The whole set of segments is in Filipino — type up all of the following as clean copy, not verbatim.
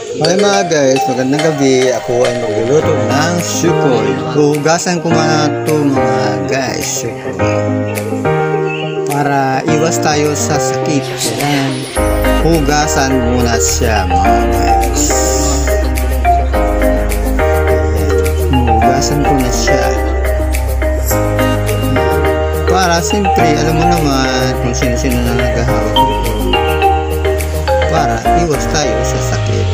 Hi mga guys, magandang gabi. Ako ay magluluto ng shukoy. Hugasan ko muna ito mga guys, shukoy, para iwas tayo sa sakit. Ayan. Hugasan muna siya mga guys. Hugasan ko na siya para siyempre alam mo naman kung sino-sino na naghahawak nito, para iwas tayo sa sakit.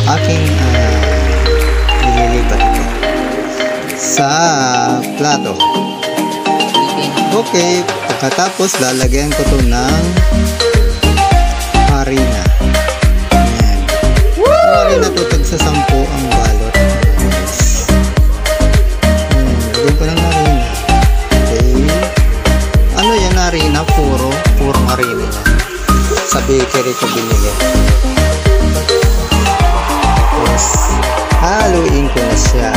Aking nililipat ito sa plato. Okay, pagkatapos lalagyan ko ito ng harina. Ayan. Harina ito, tag sa 10 ang balot. Lagyan ko ng harina. Okay. Ano yan harina? Purong harina yan. Sa bakery ko binili. Haluin ko na siya.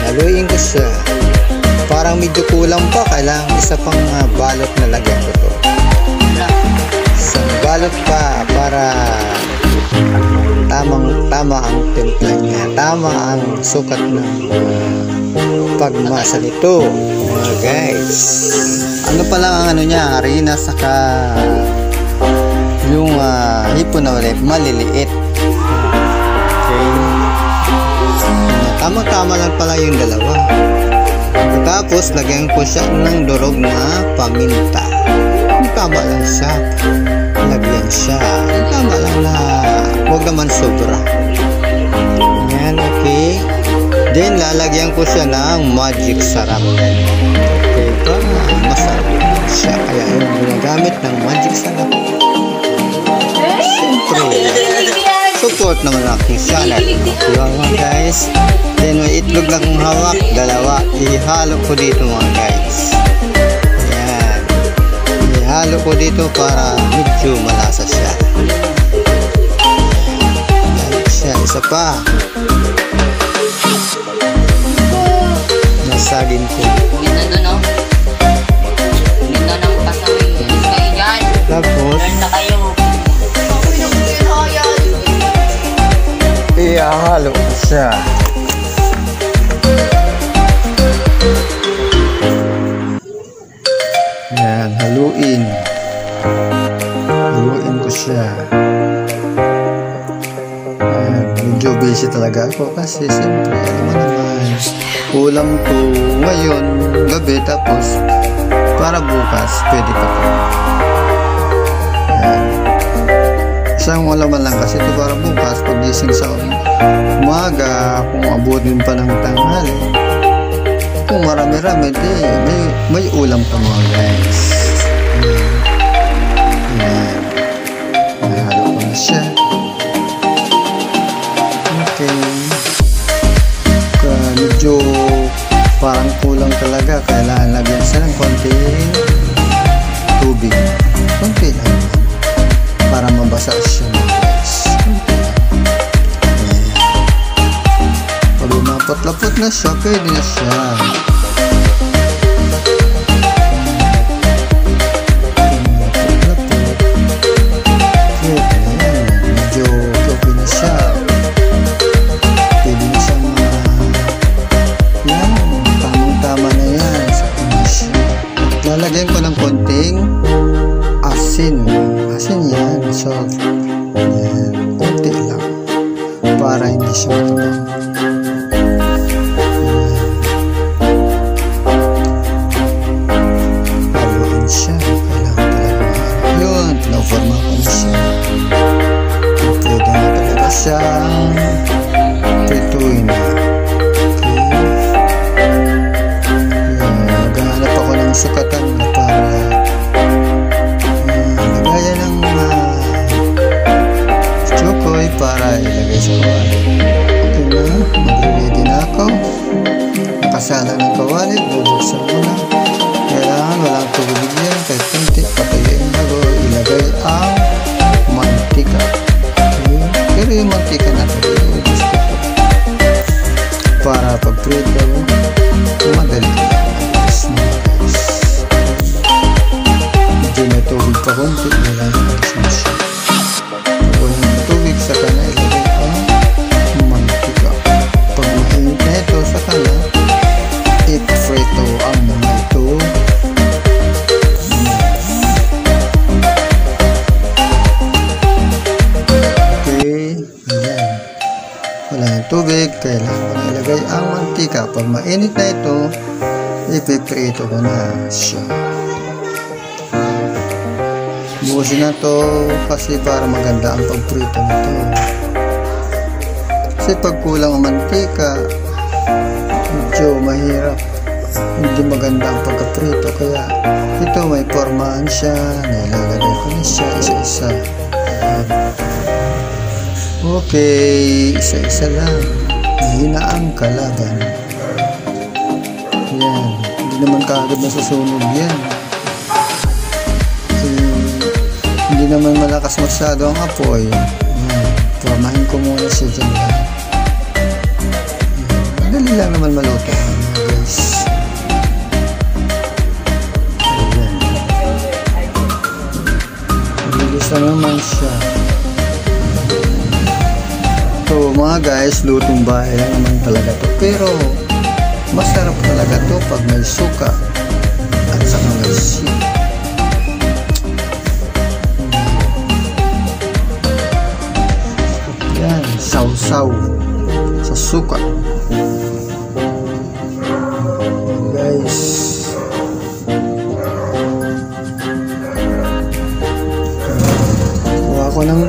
Haluin ko siya. Parang medyo kulang pa. Kailangan isa pang balot na lagyan ko to. Isang balot pa para tama ang timpla niya. Tama ang sukat ng pagmasa nito mga guys. Ano pa lang ang ano niya, harina saka yung hipon na maliliit. Okay. Tama-tama lang pala yung dalawa. Tapos lagyan ko siya ng durog na paminta. Kung tama lang siya, lagyan siya. Kung tama lang na huwag naman sobra. Yan, okay. Then lalagyan ko siya ng magic sarap. Okay, para masarap siya. Kaya yung ginagamit ng magic sarap. Support naman aking channel. Diba mga guys? Then may itlog lang kong hawak, dalawa. Ihalo ko dito mga guys. Ayan. Ihalo ko dito para medyo malasa siya. Ayan siya. Isa pa. Nasagin ko. Ganda no? Ganda ng pasawin. Kayo dyan. Tapos Ganda kayo. ihalo ko siya. Yan, haluin ko siya. Medyo busy talaga ako kasi siyempre alam mo naman, ulam to ngayon gabi, tapos para bukas pwede pa to. Isang walaman lang kasi ito para bukas paggising sa umaga, kung abutin pa ng tanghali, kung marami-rami, may ulam pa mga guys. Ayan. Nahalo ko na siya. Okay. Medyo parang kulang talaga, kailangan lagyan siya ng konting tubig. Konti lang para mabasa siya mga guys. Pag mapot-lapot na siya, pwede na siya. Medyo okay na siya. Pwede na siyang yan, tamang-tama na yan sa siya. Lalagyan ko ng konting asin yan, salt yan, konti lang para hindi siya matubang. Haluin siya, kailangan talaga yun, pinaforma ko na siya. Pwede na talaga siyang prituin na. Naghahanap ako ng sukatan na para para ilagay sa kawali. Okay na, mag-ready na ako. Nakasala ng kawali, bubuksan mo na. Kailangan walang tubig yan, kahit kunti, patayin bago ilagay ang mantika. Okay. Pero yung mantika natin, gusto ko para pag-prito, madali ka lang. Medyo may tubig pa kunti, wala na siya. tubig, kailangan ilagay ang mantika. Pag mainit na ito, ipiprito ko na siya. Bukusin na to kasi para maganda ang pagprito nito. Kasi pag kulang ang mantika, medyo mahirap, hindi maganda ang pagkaprito. Kaya ito may formahan siya, nilalagay ko na siya isa-isa. Okay, isa-isa lang. Mahina ang kalaban. Yan, hindi naman kaagad nasusunog yan. Hindi naman malakas masyado ang apoy. Formahin ko muna siya dyan. Madali lang naman maluto, guys. Ayan. Bilis lang naman siya. Ito mga guys, lutong bahay lang naman talaga to. Pero masarap talaga to pag may suka at saka may sili. Yan, saw-saw sa suka. Guys, kuha ko ng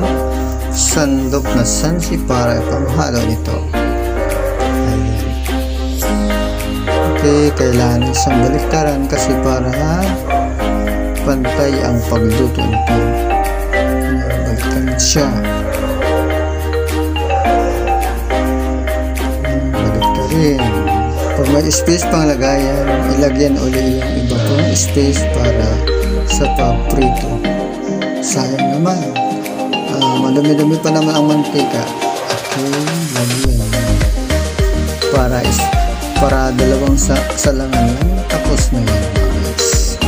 sandok na sansi para ipanghalo nito. Ayan. Okay, kailangan isang baliktaran kasi para pantay ang pagluto nito. Baliktaran siya. Baliktarin. Pag may space pang lagayan, ilagyan uli yung iba pang space para sa paprito. Sayang naman. Madumi-dumi pa naman ang mantika. Okay, lagyan. Para dalawang salangan lang, tapos na yun, guys.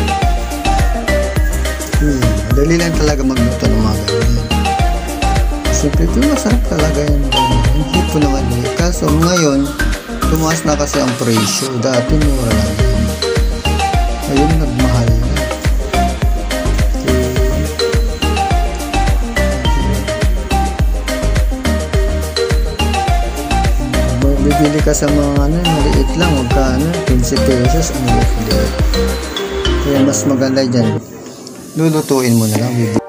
Madali lang talaga magluto ng mga ganyan. Siyempre, ito masarap talaga yan. Hindi po naman yun. Kaso ngayon, tumaas na kasi ang presyo. Dati mura lang yun. Ngayon, nagmahal na. Bibili ka sa mga maliit lang, magkano, 15 pesos ang liit. Kaya mas maganda dyan, lulutuin mo na lang.